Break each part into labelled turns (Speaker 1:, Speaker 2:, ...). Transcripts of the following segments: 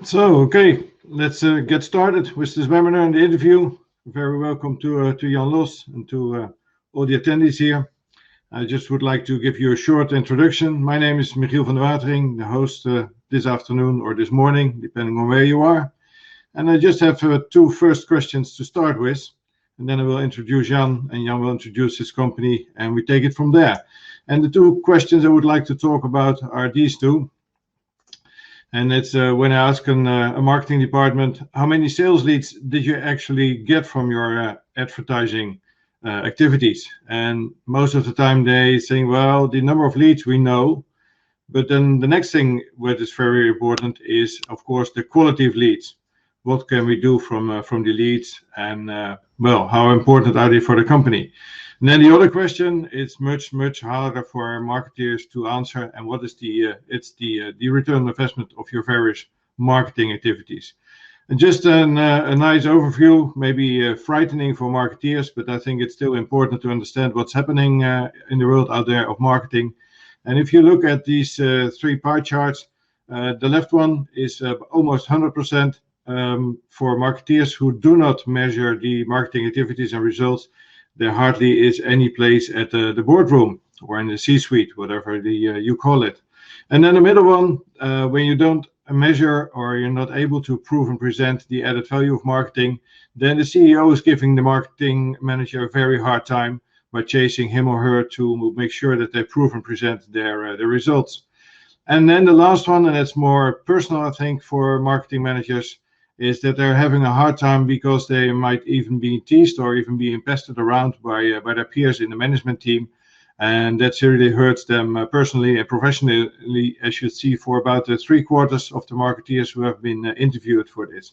Speaker 1: Okay, let's get started with this webinar and the interview. Very welcome to Jan Los and to all the attendees here. I just would like to give you a short introduction. My name is Michiel van der Watering, the host this afternoon or this morning, depending on where you are. And I just have two first questions to start with, and then I will introduce Jan, and Jan will introduce his company, and we take it from there. And the two questions I would like to talk about are these two. And it's when I ask a marketing department, how many sales leads did you actually get from your advertising activities? And most of the time they say, well, the number of leads we know. But then the next thing what is very important is, of course, the quality of leads. What can we do from the leads, and well, how important are they for the company? And then the other question is much harder for marketers to answer, and what is the return on investment of your various marketing activities? And just a nice overview, maybe frightening for marketeers, but I think it's still important to understand what's happening in the world out there of marketing. And if you look at these three pie charts, the left one is almost 100% for marketeers who do not measure the marketing activities and results. There hardly is any place at the boardroom or in the C-suite, whatever you call it. And then the middle one, when you don't measure or you're not able to prove and present the added value of marketing, then the CEO is giving the marketing manager a very hard time by chasing him or her to make sure that they prove and present their results. And then the last one, and it's more personal, I think, for marketing managers, is that they're having a hard time because they might even be teased or even being pestered around by their peers in the management team. And that really hurts them personally and professionally, as you see, for about 3/4 of the marketeers who have been interviewed for this.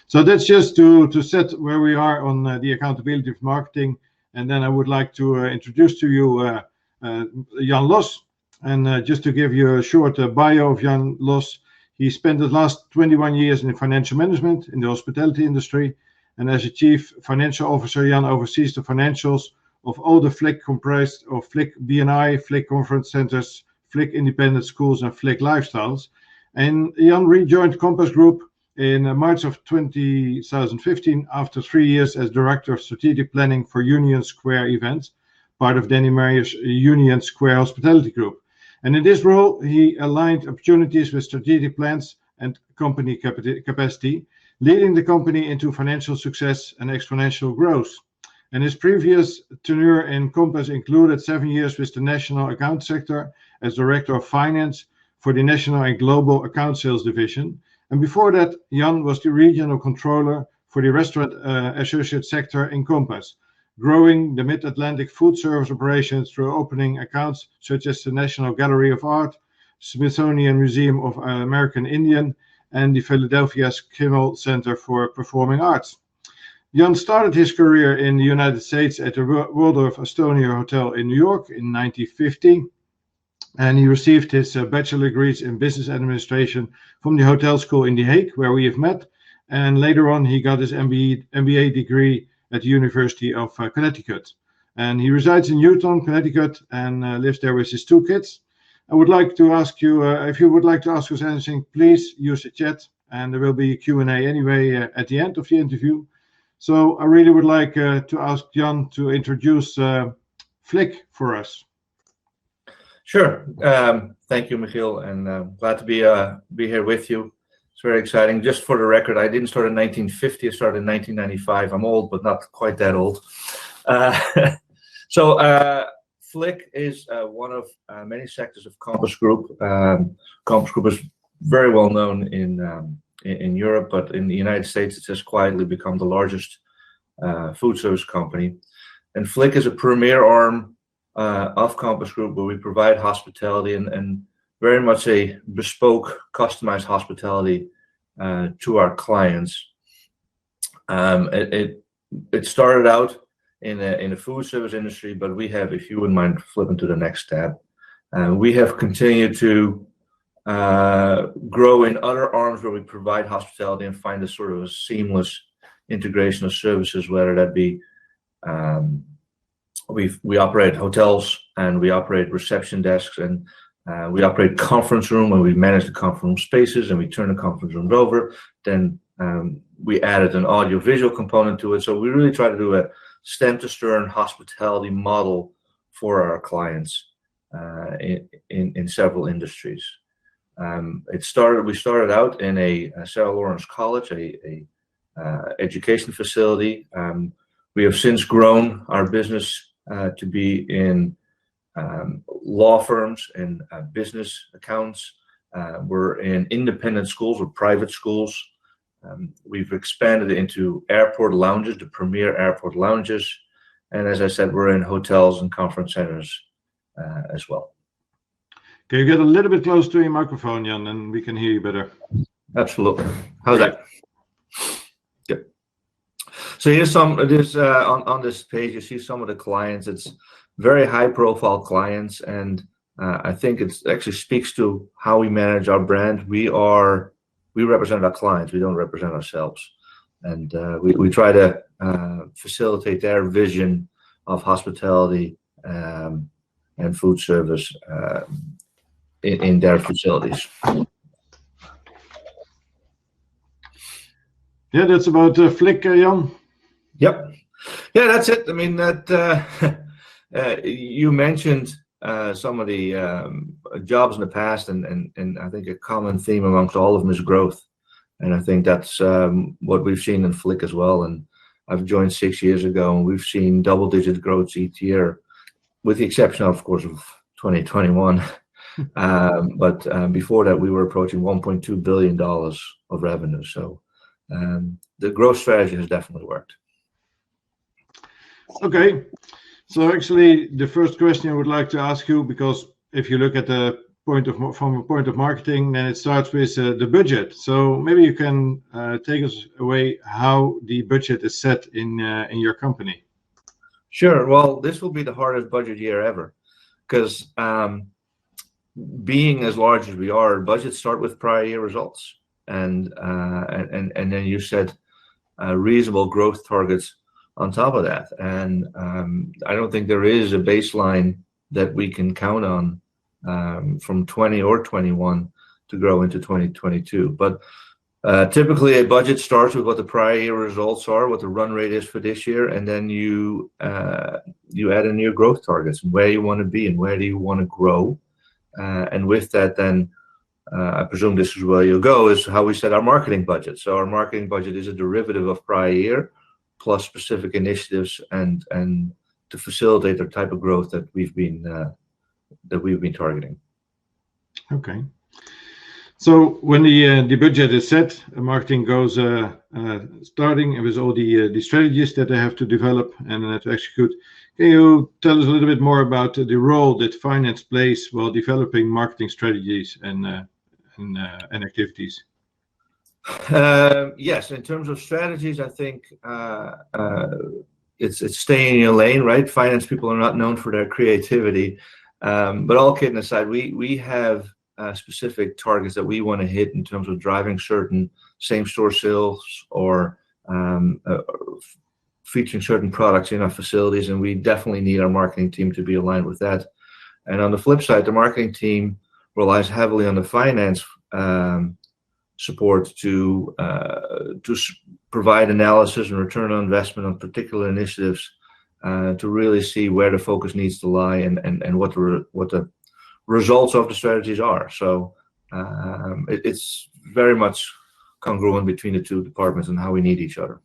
Speaker 1: So that's just to set where we are on the accountability of marketing. And then I would like to introduce to you Jan Los. And just to give you a short bio of Jan Los, he spent the last 21 years in financial management in the hospitality industry. And as a chief financial officer, Jan oversees the financials of all the Flik comprised of Flik B&I, Flik conference centers, Flik independent schools, and Flik lifestyles. And Jan rejoined Compass Group in March of 2015 after 3 years as director of strategic planning for Union Square events, part of Danny Meyer's Union Square Hospitality Group. And in this role, he aligned opportunities with strategic plans and company capacity, leading the company into financial success and exponential growth. And his previous tenure in Compass included 7 years with the national account sector as director of finance for the national and global account sales division. And before that, Jan was the regional controller for the restaurant associate sector in Compass, growing the Mid-Atlantic food service operations through opening accounts such as the National Gallery of Art, Smithsonian Museum of American Indian, and the Philadelphia Kimmel Center for Performing Arts. Jan started his career in the United States at the Waldorf Astoria Hotel in New York in 1950, and he received his bachelor degrees in business administration from the hotel school in The Hague, where we have met, and later on he got his MBA degree at the University of Connecticut. And he resides in Newton, Connecticut, and lives there with his 2 kids. I would like to ask you, if you would like to ask us anything, please use the chat, and there will be a Q&A anyway at the end of the interview. So I really would like to ask Jan to introduce Flik for us.
Speaker 2: Sure. Thank you, Michiel, and glad to be here with you. It's very exciting. Just for the record, I didn't start in 1950. I started in 1995. I'm old, but not quite that old. So Flik is one of many sectors of Compass Group. Compass Group is very well known in Europe, but in the United States, it has quietly become the largest food service company. And Flik is a premier arm of Compass Group, where we provide hospitality and very much a bespoke, customized hospitality to our clients. It started out in the food service industry, but we have, if you wouldn't mind flipping to the next tab, we have continued to grow in other arms where we provide hospitality and find a sort of a seamless integration of services, whether that be we operate hotels and we operate reception desks, and We operate conference room where we manage the conference room spaces and we turn the conference rooms over. Then we added an audio-visual component to it. So we really try to do a stem-to-stern hospitality model for our clients in several industries. We started out in a Sarah Lawrence College, a education facility. We have since grown our business to be in law firms and business accounts. We're in independent schools or private schools. We've expanded into airport lounges, the premier airport lounges. And as I said, we're in hotels and conference centers as well.
Speaker 1: Can you get a little bit close to your microphone, Jan, and we can hear you better?
Speaker 2: Absolutely. How's that? Good. So here's on this page, you see some of the clients. It's very high profile clients, and I think it actually speaks to how we manage our brand. We represent our clients, we don't represent ourselves. And we try to facilitate their vision of hospitality and food service in their facilities.
Speaker 1: Yeah, that's about Flik, Jan.
Speaker 2: Yep. Yeah, that's it. I mean, you mentioned some of the jobs in the past, and I think a common theme amongst all of them is growth. And I think that's what we've seen in Flik as well. And I've joined 6 years ago, and we've seen double-digit growth each year, with the exception, of course, of 2021. But before that, we were approaching $1.2 billion of revenue. So the growth strategy has definitely worked.
Speaker 1: Okay. So actually, the first question I would like to ask you, because if you look at the from a point of marketing, then it starts with the budget. So maybe you can take us away how the budget is set in your company.
Speaker 2: Sure. Well, this will be the hardest budget year ever, because being as large as we are, budgets start with prior year results, and then you set reasonable growth targets on top of that. And I don't think there is a baseline that we can count on from 20 or 21 to grow into 2022. But typically a budget starts with what the prior year results are, what the run rate is for this year, and then you add in your growth targets and where you want to be and where do you want to grow. And with that, then I presume this is where you'll go, is how we set our marketing budget. So our marketing budget is a derivative of prior year, plus specific initiatives and to facilitate the type of growth that we've been targeting.
Speaker 1: Okay. So when the budget is set, marketing goes starting with all the strategies that they have to develop and to execute. Can you tell us a little bit more about the role that finance plays while developing marketing strategies and activities?
Speaker 2: Yes, in terms of strategies, I think it's staying in your lane, right? Finance people are not known for their creativity, but all kidding aside, we have specific targets that we want to hit in terms of driving certain same-store sales or featuring certain products in our facilities, and we definitely need our marketing team to be aligned with that. And on the flip side, the marketing team relies heavily on the finance support to provide analysis and return on investment on particular initiatives to really see where the focus needs to lie and what the results of the strategies are. So it's very much congruent between the two departments and how we need each other.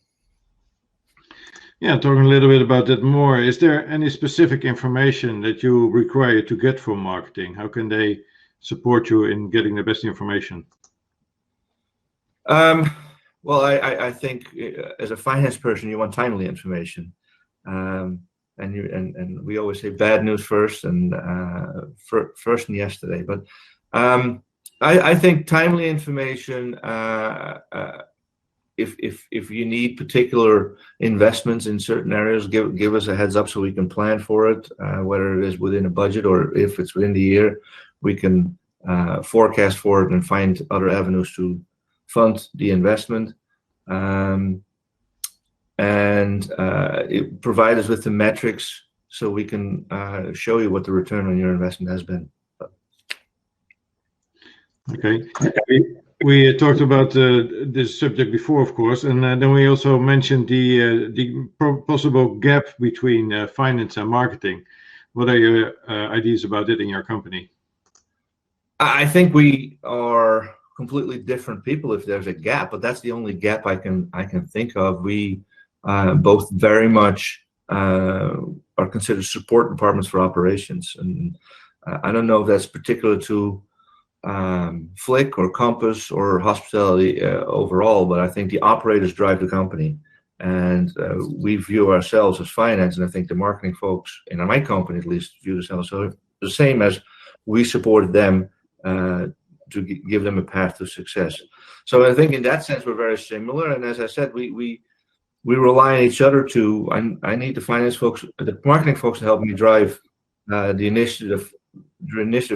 Speaker 1: Yeah, talking a little bit about that more. Is there any specific information that you require to get from marketing? How can they support you in getting the best information?
Speaker 2: Well, I think as a finance person, you want timely information, and we always say bad news first and first and yesterday. But I think timely information. If you need particular investments in certain areas, give us a heads up so we can plan for it, whether it is within a budget or if it's within the year, we can forecast for it and find other avenues to fund the investment, and it provide us with the metrics so we can show you what the return on your investment has been.
Speaker 1: Okay. We talked about this subject before, of course, and then we also mentioned the possible gap between finance and marketing. What are your ideas about it in your company?
Speaker 2: I think we are completely different people if there's a gap, but that's the only gap I can think of. We both very much are considered support departments for operations, and I don't know if that's particular to Flik or Compass or hospitality overall, but I think the operators drive the company, and we view ourselves as finance, and I think the marketing folks in my company at least view themselves so the same, as we supported them to give them a path to success. So I think in that sense we're very similar, and as I said, we rely on each other to. I need the finance folks, the marketing folks to help me drive the initiatives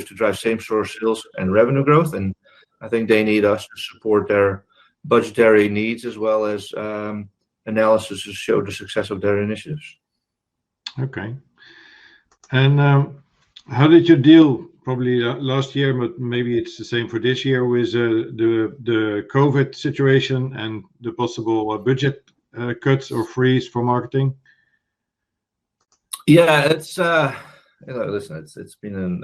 Speaker 2: to drive same-store sales and revenue growth, and I think they need us to support their budgetary needs as well as analysis to show the success of their initiatives.
Speaker 1: Okay. And how did you deal, probably last year, but maybe it's the same for this year, with the COVID situation and the possible budget cuts or freeze for marketing?
Speaker 2: Yeah, it's listen, it's been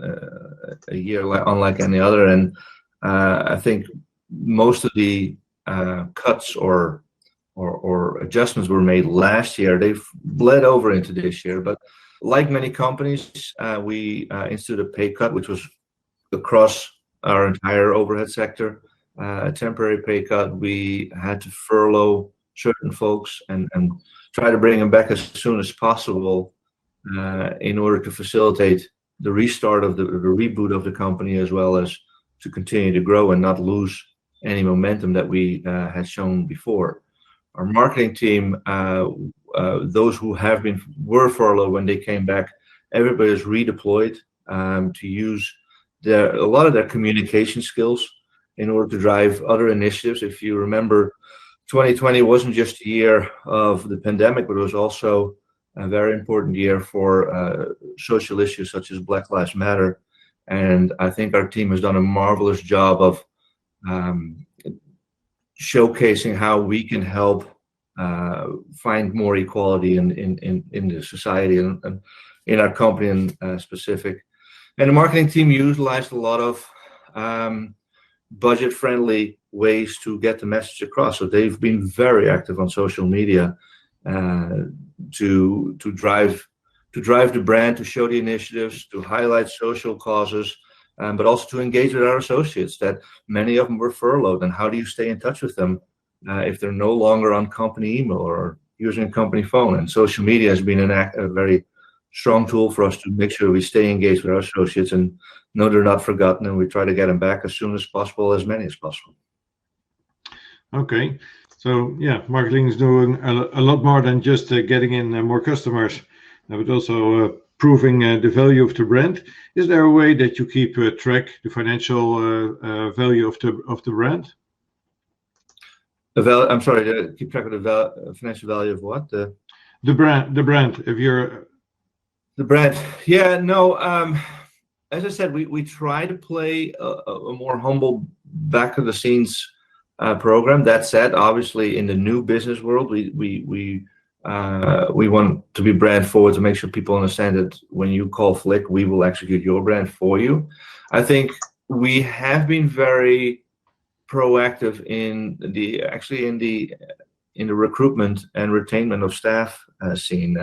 Speaker 2: a year unlike any other, and I think most of the cuts or adjustments were made last year. They've bled over into this year, but like many companies, we instituted a pay cut, which was across our entire overhead sector, a temporary pay cut. We had to furlough certain folks and try to bring them back as soon as possible in order to facilitate the restart of the reboot of the company, as well as to continue to grow and not lose any momentum that we had shown before. Our marketing team, those who were furloughed when they came back, everybody is redeployed to use a lot of their communication skills in order to drive other initiatives. If you remember, 2020 wasn't just a year of the pandemic, but it was also a very important year for social issues such as Black Lives Matter. And I think our team has done a marvelous job of showcasing how we can help find more equality in the society and in our company in specific. And the marketing team utilized a lot of budget-friendly ways to get the message across. So they've been very active on social media to drive the brand, to show the initiatives, to highlight social causes, but also to engage with our associates, that many of them were furloughed. And how do you stay in touch with them if they're no longer on company email or using a company phone? And social media has been a very strong tool for us to make sure we stay engaged with our associates and know they're not forgotten, and we try to get them back as soon as possible, as many as possible.
Speaker 1: Okay. So yeah, marketing is doing a lot more than just getting in more customers, but also proving the value of the brand. Is there a way that you keep track the financial value of the brand?
Speaker 2: I'm sorry, keep track of the financial value of what? The
Speaker 1: brand. If you're
Speaker 2: the brand, yeah, no. As I said, we try to play a more humble, back of the scenes program. That said, obviously, in the new business world, we want to be brand forward to make sure people understand that when you call Flik, we will execute your brand for you. I think we have been very proactive in the recruitment and retainment of staff scene.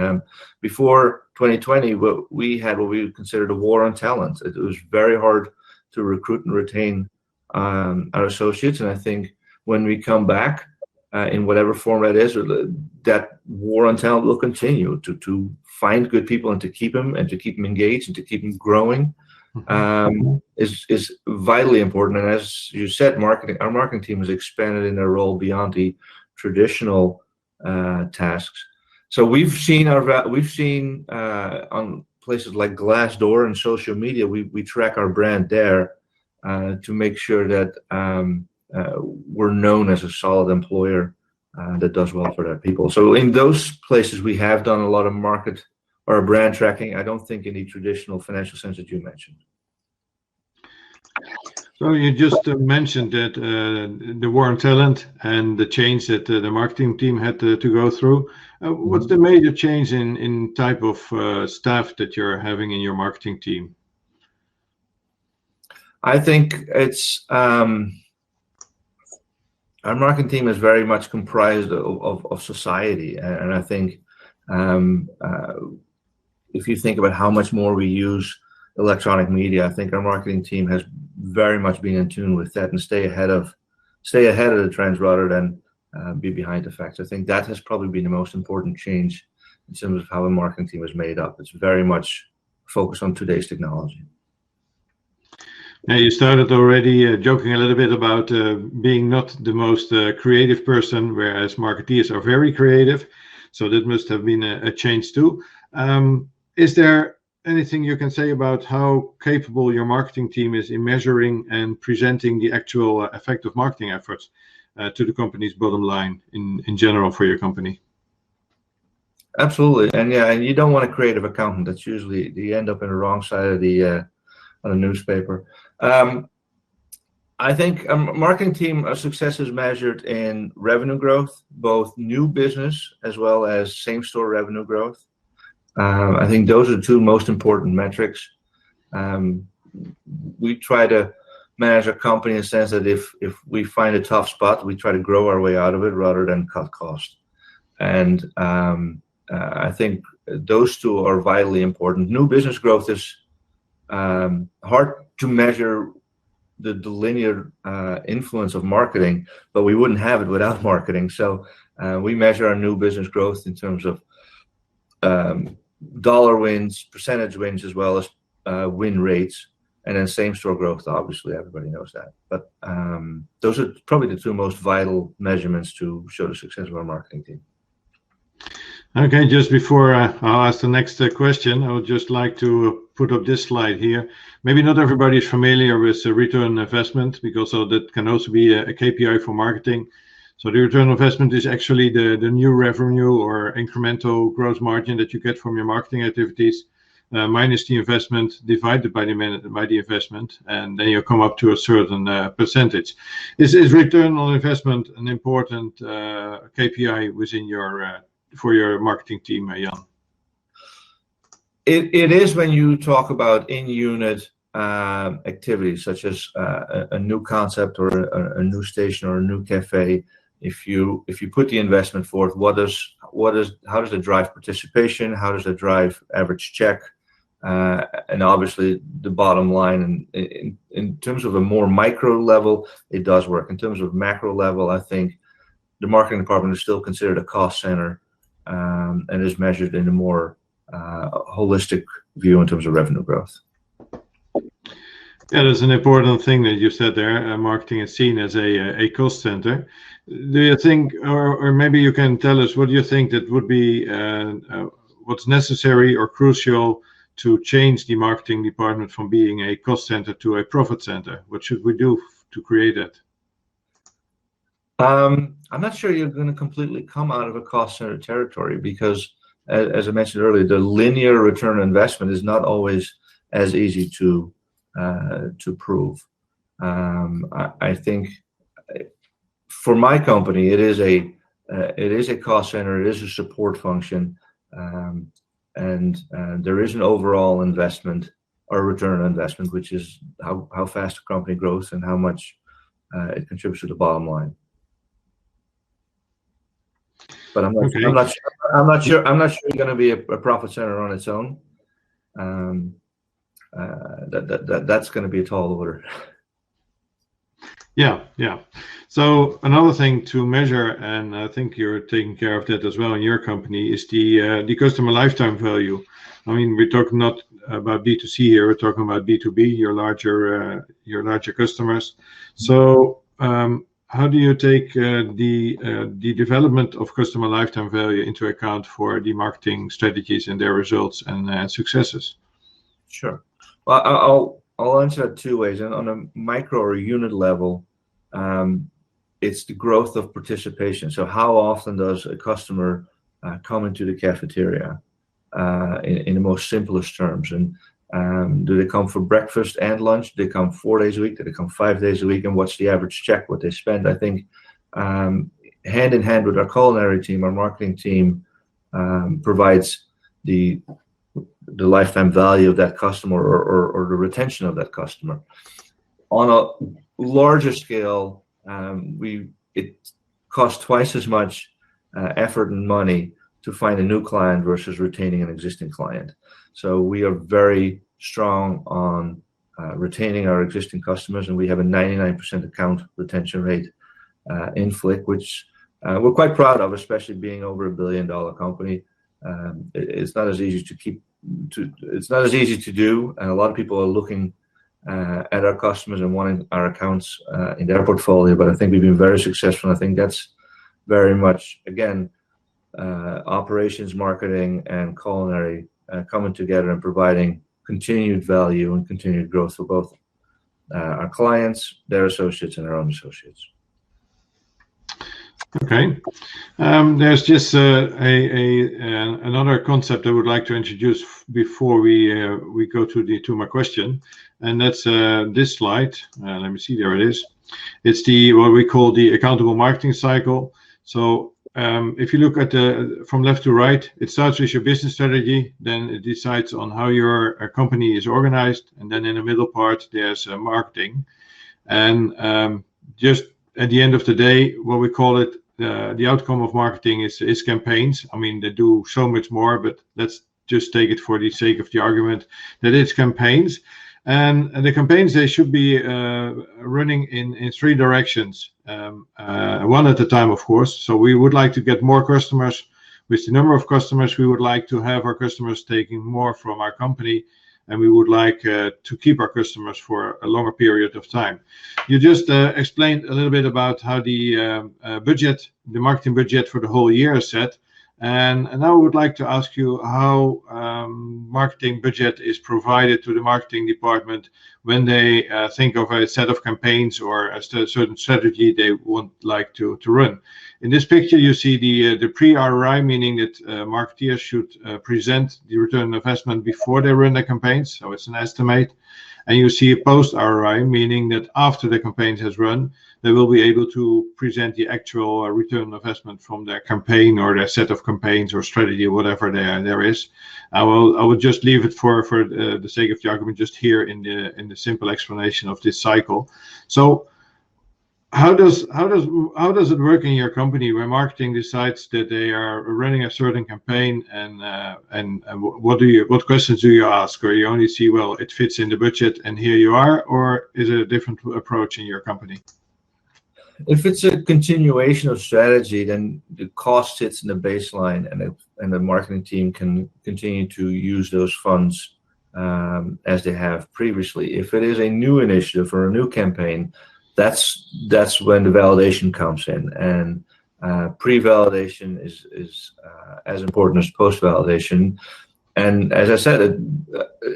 Speaker 2: Before 2020, we had what we considered a war on talent. It was very hard to recruit and retain our associates, and I think when we come back in whatever form that is, that war on talent will continue to find good people and to keep them engaged and to keep them growing. Is vitally important. And as you said, our marketing team has expanded in their role beyond the traditional tasks. So we've seen on places like Glassdoor and social media, we track our brand there to make sure that we're known as a solid employer that does well for their people. So in those places, we have done a lot of market or brand tracking. I don't think in the traditional financial sense that you mentioned.
Speaker 1: So you just mentioned that the war on talent and the change that the marketing team had to go through. What's the major change in type of staff that you're having in your marketing team?
Speaker 2: I think it's our marketing team is very much comprised of society, and I think if you think about how much more we use electronic media, I think our marketing team has very much been in tune with that and stay ahead of the trends rather than be behind the facts. I think that has probably been the most important change in terms of how the marketing team is made up. It's very much focused on today's technology.
Speaker 1: Now, you started already joking a little bit about being not the most creative person, whereas marketeers are very creative. So that must have been a change too. Is there anything you can say about how capable your marketing team is in measuring and presenting the actual effect of marketing efforts to the company's bottom line in general for your company?
Speaker 2: Absolutely, and yeah, and you don't want a creative accountant. That's usually you end up in the wrong side of the on a newspaper. I think marketing team success is measured in revenue growth, both new business as well as same-store revenue growth. I think those are the two most important metrics. We try to manage a company in the sense that if we find a tough spot, we try to grow our way out of it rather than cut costs. And I think those two are vitally important. New business growth is hard to measure the linear influence of marketing, but we wouldn't have it without marketing. So we measure our new business growth in terms of dollar wins, percentage wins, as well as win rates, and then same-store growth. Obviously, everybody knows that. But those are probably the two most vital measurements to show the success of our marketing team.
Speaker 1: Okay, just before I'll ask the next question, I would just like to put up this slide here. Maybe not everybody is familiar with return on investment, because that can also be a KPI for marketing. So the return on investment is actually the new revenue or incremental gross margin that you get from your marketing activities, minus the investment divided by the investment, and then you come up to a certain percentage. Is return on investment an important KPI within your for your marketing team, Jan?
Speaker 2: It is when you talk about in-unit activities such as a new concept or a new station or a new cafe. If you put the investment forth, how does it drive participation? How does it drive average check? And obviously the bottom line. And in terms of a more micro level, it does work. In terms of macro level, I think the marketing department is still considered a cost center, and is measured in a more holistic view in terms of revenue growth.
Speaker 1: Yeah, that's an important thing that you said there. Marketing is seen as a cost center. Do you think, or maybe you can tell us, what do you think that would be what's necessary or crucial to change the marketing department from being a cost center to a profit center? What should we do to create that?
Speaker 2: I'm not sure you're going to completely come out of a cost center territory, because as I mentioned earlier, the linear return on investment is not always as easy to prove. I think for my company, it is a cost center, it is a support function, and there is an overall investment or return on investment, which is how fast a company grows and how much it contributes to the bottom line. But I'm not sure you're going to be a profit center on its own. That's going to be a tall order.
Speaker 1: Yeah. So another thing to measure, and I think you're taking care of that as well in your company, is the customer lifetime value. I mean, we're talking not about B2C here; we're talking about B2B, your larger customers. So how do you take the development of customer lifetime value into account for the marketing strategies and their results and successes?
Speaker 2: Sure. Well, I'll answer it two ways. And on a micro or unit level, it's the growth of participation. So how often does a customer come into the cafeteria in the most simplest terms? And Do they come for breakfast and lunch? Do they come 4 days a week? Do they come 5 days a week? And what's the average check, what they spend? I think hand in hand with our culinary team, our marketing team provides the lifetime value of that customer or the retention of that customer. On a larger scale, it costs twice as much effort and money to find a new client versus retaining an existing client. So we are very strong on retaining our existing customers, and we have a 99% account retention rate in Flik, which we're quite proud of, especially being over $1 billion company. It's not as easy to do, and a lot of people are looking at our customers and wanting our accounts in their portfolio. But I think we've been very successful. I think that's very much, again, operations, marketing, and culinary coming together and providing continued value and continued growth for both our clients, their associates, and our own associates.
Speaker 1: Okay. There's just another concept I would like to introduce before we go to my question, and that's this slide. Let me see. There it is. It's what we call the accountable marketing cycle. So if you look at from left to right, it starts with your business strategy, then it decides on how your company is organized, and then in the middle part there's marketing, and just at the end of the day, what we call it, the outcome of marketing is campaigns. I mean, they do so much more, but let's just take it for the sake of the argument that it's campaigns. And the campaigns, they should be running in three directions, one at a time, of course. So we would like to get more customers. With the number of customers, we would like to have our customers taking more from our company, and we would like to keep our customers for a longer period of time. You just explained a little bit about how the marketing budget for the whole year is set. And now I would like to ask you how marketing budget is provided to the marketing department when they think of a set of campaigns or a certain strategy they would like to run. In this picture, you see the pre-ROI, meaning that marketeers should present the return on investment before they run the campaigns, so it's an estimate. And you see a post-ROI, meaning that after the campaign has run, they will be able to present the actual return on investment from their campaign or their set of campaigns or strategy, whatever there is. I will just leave it for the sake of the argument just here in the simple explanation of this cycle. So how does it work in your company when marketing decides that they are running a certain campaign, and what questions do you ask, or you only see, well, it fits in the budget and here you are, or is it a different approach in your company?
Speaker 2: If it's a continuation of strategy, then the cost sits in the baseline, and the marketing team can continue to use those funds as they have previously. If it is a new initiative or a new campaign, that's when the validation comes in, and pre-validation is as important as post-validation. And as I said,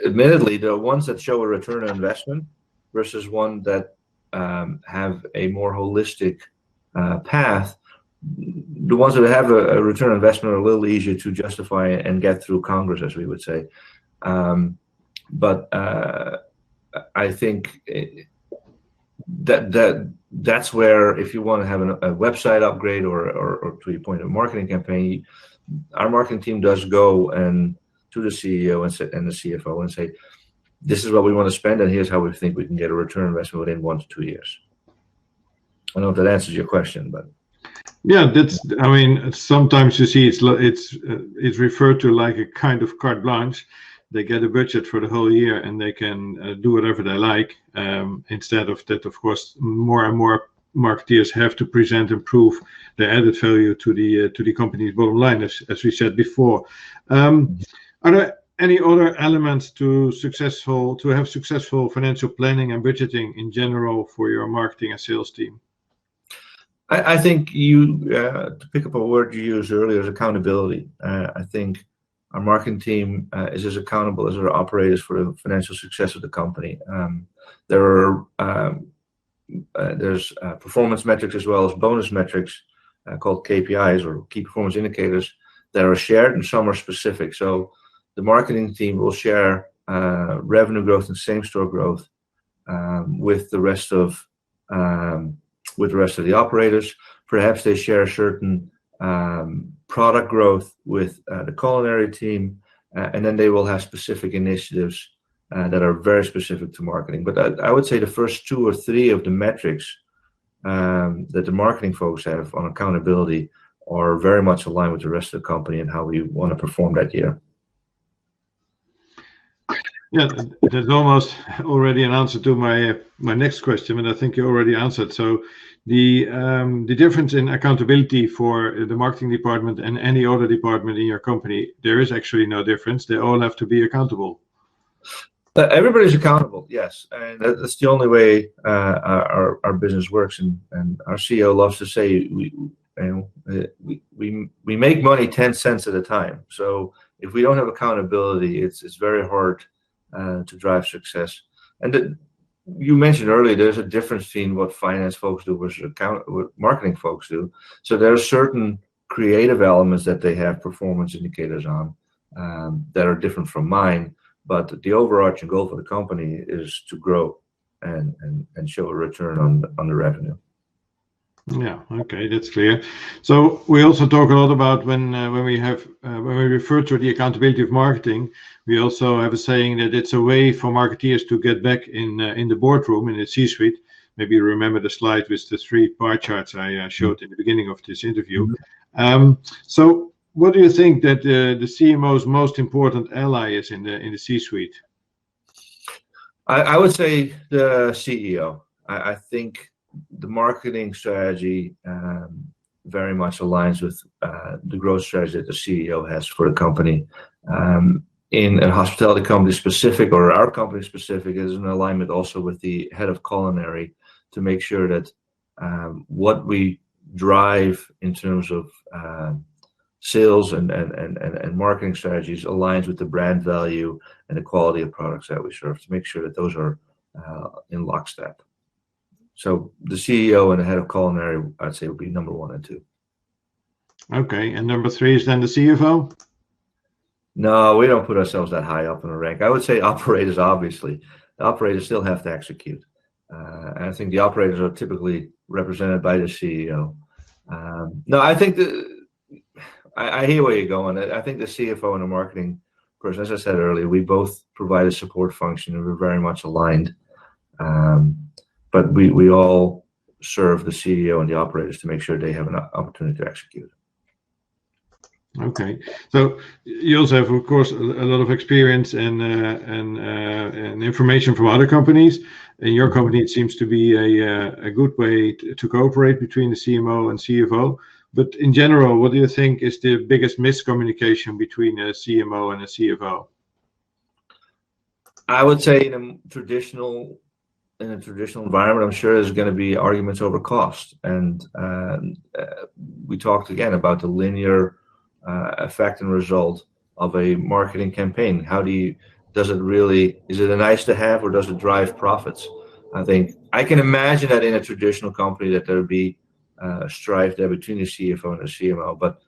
Speaker 2: admittedly, there are ones that show a return on investment versus one that have a more holistic path. The ones that have a return on investment are a little easier to justify and get through Congress, as we would say. But I think that's where, if you want to have a website upgrade or to your point, a marketing campaign, our marketing team does go and to the CEO and the CFO and say, this is what we want to spend, and here's how we think we can get a return on investment within 1 to 2 years. I don't know if that answers your question, but
Speaker 1: yeah, I mean, sometimes you see it's referred to like a kind of carte blanche. They get a budget for the whole year and they can do whatever they like. Instead of that, of course, more and more marketeers have to present and prove the added value to the company's bottom line, as we said before. Are there any other elements to have successful financial planning and budgeting in general for your marketing and sales team?
Speaker 2: I think to pick up a word you used earlier, is accountability. I think our marketing team is as accountable as our operators for the financial success of the company. There's performance metrics as well as bonus metrics called KPIs, or key performance indicators, that are shared, and some are specific. So the marketing team will share revenue growth and same-store growth with the rest of the operators. Perhaps they share a certain product growth with the culinary team, and then they will have specific initiatives that are very specific to marketing. But I would say the first 2 or 3 of the metrics that the marketing folks have on accountability are very much aligned with the rest of the company and how we want to perform that year.
Speaker 1: Yeah, that's almost already an answer to my next question, and I think you already answered. So the difference in accountability for the marketing department and any other department in your company, there is actually no difference. They all have to be accountable.
Speaker 2: Everybody's accountable, yes, and that's the only way our business works. And our CEO loves to say we make money 10 cents at a time. So if we don't have accountability, it's very hard to drive success. And you mentioned earlier, there's a difference between what finance folks do versus what marketing folks do. So there are certain creative elements that they have performance indicators on that are different from mine. But the overarching goal for the company is to grow and show a return on the revenue.
Speaker 1: Yeah, okay, that's clear. So we also talk a lot about when we refer to the accountability of marketing, we also have a saying that it's a way for marketeers to get back in the boardroom, in the C-suite. Maybe you remember the slide with the 3 bar charts I showed in the beginning of this interview. So what do you think that the CMO's most important ally is in the C-suite?
Speaker 2: I would say the CEO. I think the marketing strategy very much aligns with the growth strategy that the CEO has for the company. In a hospitality company specific, or our company specific, is an alignment also with the head of culinary to make sure that what we drive in terms of sales and marketing strategies aligns with the brand value and the quality of products that we serve, to make sure that those are in lockstep. So the CEO and the head of culinary, I'd say, would be number 1 and 2.
Speaker 1: Okay, and number 3 is then the CFO?
Speaker 2: No, we don't put ourselves that high up in the rank. I would say operators, obviously. The operators still have to execute. And I think the operators are typically represented by the CEO. No, I think I hear where you're going. I think the CFO and the marketing person, as I said earlier, we both provide a support function and we're very much aligned. But we all serve the CEO and the operators to make sure they have an opportunity to execute.
Speaker 1: Okay, so you also have, of course, a lot of experience and information from other companies. In your company, it seems to be a good way to cooperate between the CMO and CFO. But in general, what do you think is the biggest miscommunication between a CMO and a CFO?
Speaker 2: I would say in a traditional environment, I'm sure there's going to be arguments over cost. And we talked again about the linear effect and result of a marketing campaign. Is it a nice to have, or does it drive profits? I can imagine that in a traditional company that there would be strife there between the CFO and the CMO, but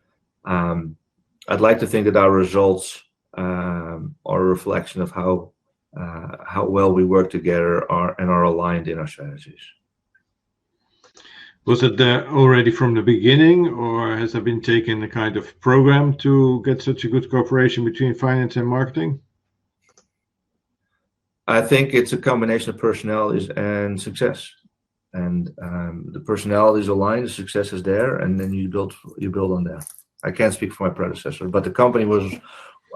Speaker 2: I'd like to think that our results are a reflection of how well we work together and are aligned in our strategies.
Speaker 1: Was it there already from the beginning, or has there been taken a kind of program to get such a good cooperation between finance and marketing?
Speaker 2: I think it's a combination of personalities and success. And the personalities align, the success is there, and then you build on that. I can't speak for my predecessor, but the company was,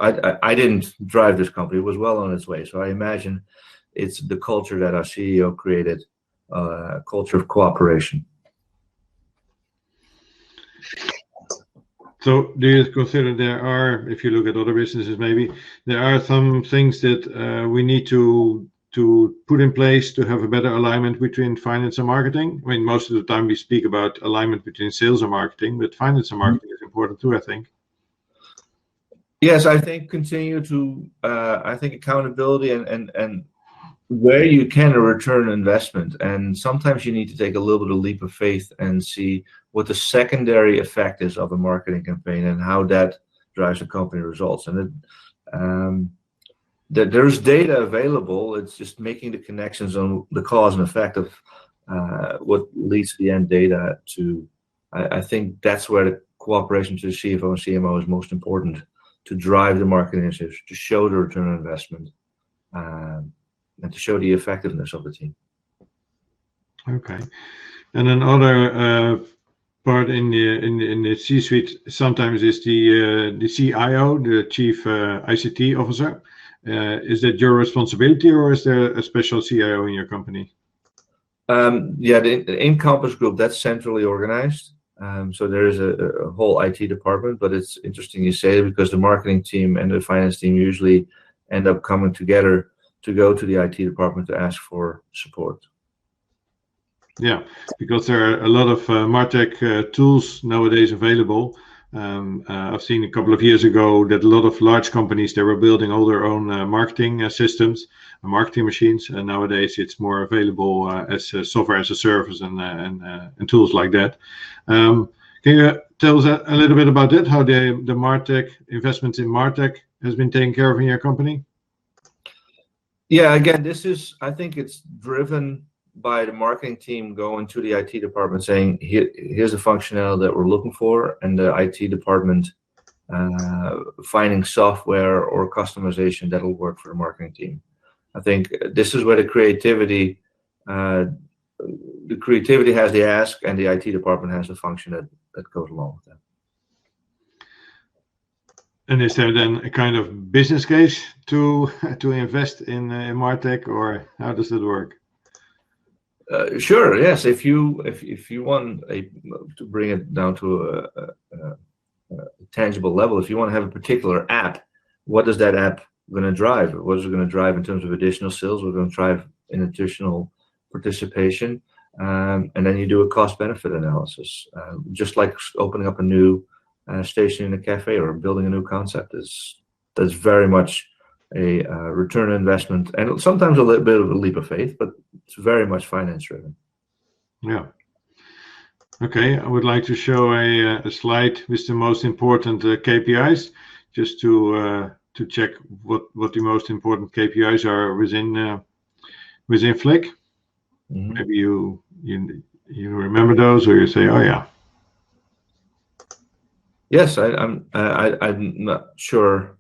Speaker 2: I didn't drive this company, it was well on its way. So I imagine it's the culture that our CEO created, a culture of cooperation.
Speaker 1: So do you consider there are, if you look at other businesses, maybe there are some things that we need to put in place to have a better alignment between finance and marketing? I mean, most of the time we speak about alignment between sales and marketing, but finance and marketing is important too, I think.
Speaker 2: Yes, I think accountability and where you can return investment, and sometimes you need to take a little bit of leap of faith and see what the secondary effect is of a marketing campaign and how that drives the company results. And there's data available. It's just making the connections on the cause and effect of what leads to the end data. I think that's where the cooperation to the CFO and CMO is most important, to drive the marketing initiatives, to show the return on investment, and to show the effectiveness of the team.
Speaker 1: Okay, and another part in the C-suite sometimes is the CIO, the Chief ICT Officer. Is that your responsibility, or is there a special CIO in your company?
Speaker 2: Yeah, the Encompass Group, that's centrally organized. So there is a whole IT department, but it's interesting you say it, because the marketing team and the finance team usually end up coming together to go to the IT department to ask for support.
Speaker 1: Yeah, because there are a lot of MarTech tools nowadays available. I've seen a couple of years ago that a lot of large companies, they were building all their own marketing systems, marketing machines, and nowadays it's more available as software as a service and tools like that. Can you tell us a little bit about that? How the MarTech investments in MarTech has been taken care of in your company?
Speaker 2: Yeah, again, I think it's driven by the marketing team going to the IT department saying, here's the functionality that we're looking for, and the IT department finding software or customization that'll work for the marketing team. I think this is where the creativity has the ask, and the IT department has the function that goes along with that.
Speaker 1: And is there then a kind of business case to invest in MarTech, or how does that work?
Speaker 2: Sure. Yes. If you want to bring it down to a tangible level, if you want to have a particular app, what is that app going to drive? What is it going to drive in terms of additional sales? We're going to drive an additional participation, and then you do a cost-benefit analysis. Just like opening up a new station in a cafe or building a new concept, that's very much a return on investment, and sometimes a little bit of a leap of faith, but it's very much finance driven. Yeah.
Speaker 1: Okay, I would like to show a slide with the most important KPIs, just to check what the most important KPIs are within Flik. Mm-hmm. Maybe you remember those, or you say, oh yeah.
Speaker 2: Yes, I'm not sure.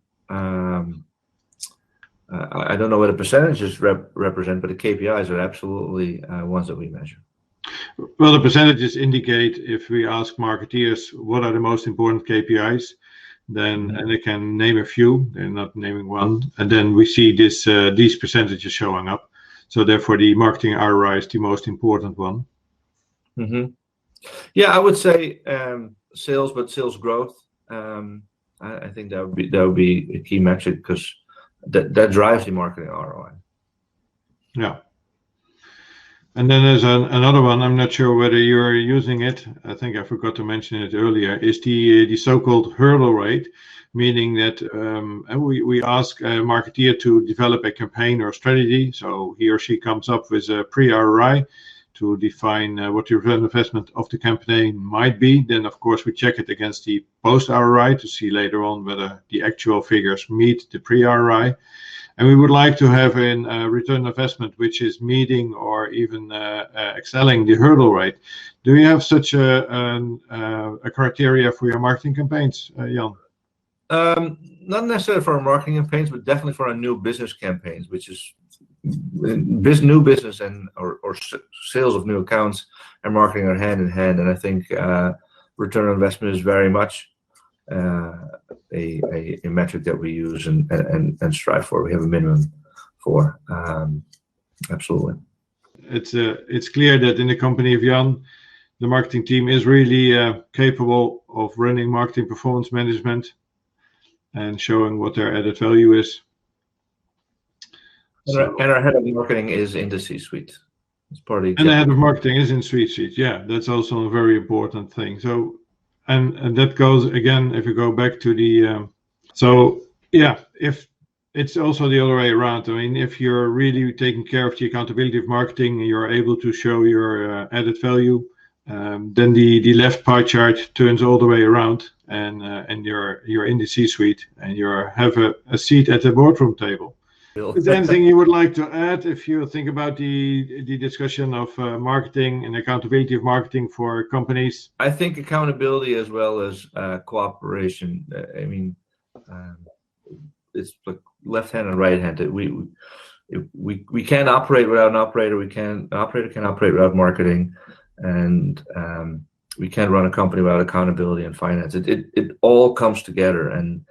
Speaker 2: I don't know what the percentages represent, but the KPIs are absolutely ones that we measure.
Speaker 1: Well, the percentages indicate, if we ask marketeers what are the most important KPIs, then and they can name a few, they're not naming one, and then we see these percentages showing up. So therefore, the marketing ROI is the most important one.
Speaker 2: Mm-hmm. Yeah, I would say sales, but sales growth. I think that would be a key metric, because that drives the marketing ROI.
Speaker 1: Yeah. And then there's another one. I'm not sure whether you're using it. I think I forgot to mention it earlier. Is the so-called hurdle rate, meaning that we ask a marketeer to develop a campaign or strategy. So he or she comes up with a pre-ROI to define what the return on investment of the campaign might be. Then, of course, we check it against the post-ROI to see later on whether the actual figures meet the pre-ROI. And we would like to have a return on investment which is meeting or even excelling the hurdle rate. Do you have such a criteria for your marketing campaigns, Jan?
Speaker 2: Not necessarily for our marketing campaigns, but definitely for our new business campaigns, which is new business and or sales of new accounts and marketing are hand in hand. And I think return on investment is very much a metric that we use and strive for. We have a minimum for. Absolutely.
Speaker 1: It's clear that in the company of Jan, the marketing team is really capable of running marketing performance management and showing what their added value is.
Speaker 2: And our head of marketing is in the C-suite. It's part of
Speaker 1: and the head of marketing is in C-suite. Yeah, that's also a very important thing. So, and that goes again, if you go back to the, so yeah, if it's also the other way around. I mean, if you're really taking care of the accountability of marketing, and you're able to show your added value, then the left pie chart turns all the way around, and you're in the C-suite, and you have a seat at the boardroom table. Is there anything you would like to add if you think about the discussion of marketing and accountability of marketing for companies?
Speaker 2: I think accountability as well as cooperation. I mean, it's like left-handed and right-handed. We can't operate without an operator. An operator can't operate without marketing, and we can't run a company without accountability and finance. It all comes together, and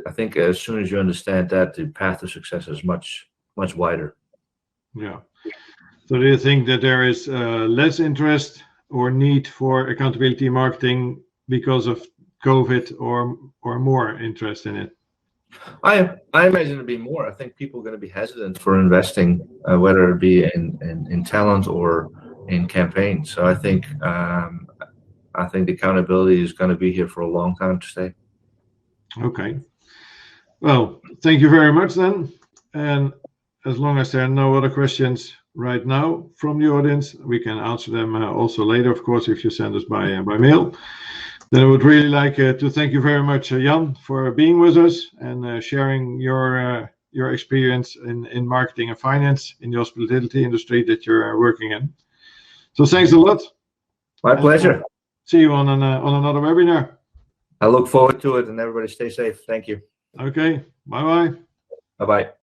Speaker 2: I think as soon as you understand that, the path to success is much wider.
Speaker 1: Yeah. So do you think that there is less interest or need for accountability marketing because of COVID, or more interest in it?
Speaker 2: I imagine it'd be more. I think people are going to be hesitant for investing, whether it be in talent or in campaigns. So I think the accountability is going to be here for a long time to stay.
Speaker 1: Okay. Well, thank you very much then. And as long as there are no other questions right now from the audience, we can answer them also later, of course, if you send us by mail. Then I would really like to thank you very much, Jan, for being with us and sharing your experience in marketing and finance in the hospitality industry that you're working in. So thanks a lot.
Speaker 2: My pleasure.
Speaker 1: See you on another webinar.
Speaker 2: I look forward to it, and everybody stay safe. Thank you.
Speaker 1: Okay. Bye-bye.
Speaker 2: Bye-bye.